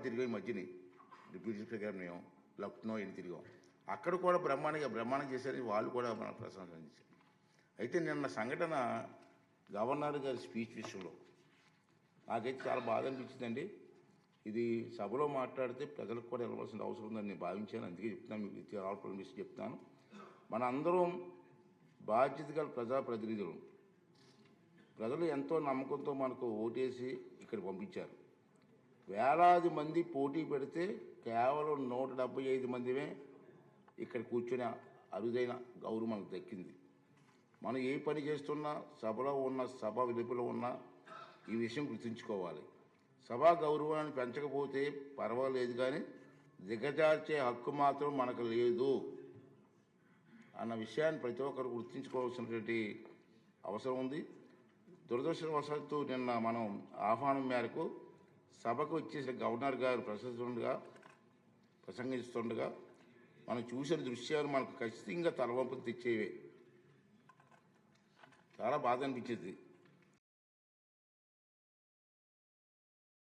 తిరిగాం ఈ మధ్యని deputy speaker గారు మేము లక్నో ఎన్ని తిరిగాం. అక్కడ కూడా బ్రహ్మాండం చేశారని వాళ్ళు కూడా మన ప్రశంసించారు. అయితే నిన్న సంఘటన గవర్నర్ గారి స్పీచ్ విషయంలో నాకైతే చాలా బాధ అనిపించిందండి. ఇది సభలో మాట్లాడితే ప్రజలకు కూడా వెళ్ళవలసిన అవసరం ఉందని నేను భావించాను. అందుకే చెప్తున్నాను, మీకు రావడం విషయం చెప్తాను. మన అందరం బాధ్యత గల ప్రజాప్రతినిధులు. ప్రజలు ఎంతో నమ్మకంతో మనకు ఓటేసి ఇక్కడ పంపించారు. వేలాది మంది పోటీ పెడితే కేవలం 175 మందిమే ఇక్కడ కూర్చుని అరుదైన గౌరవం మనకు దక్కింది. మనం ఏ పని చేస్తున్నా సభలో ఉన్న సభ వెలుపల ఉన్న ఈ విషయం గుర్తుంచుకోవాలి. సభా గౌరవాన్ని పెంచకపోతే పర్వాలేదు, కానీ దిగజార్చే హక్కు మాత్రం మనకు లేదు అన్న విషయాన్ని ప్రతి ఒక్కరు గుర్తుంచుకోవాల్సినటువంటి అవసరం ఉంది. దురదృష్టవశాత్తు నిన్న మనం ఆహ్వానం మేరకు సభకు వచ్చేసిన గవర్నర్ గారు ప్రసంగిస్తుండగా మనం చూసిన దృశ్యాలు మనకు ఖచ్చితంగా తలవంపులు తెచ్చేవే. చాలా బాధ అనిపించింది.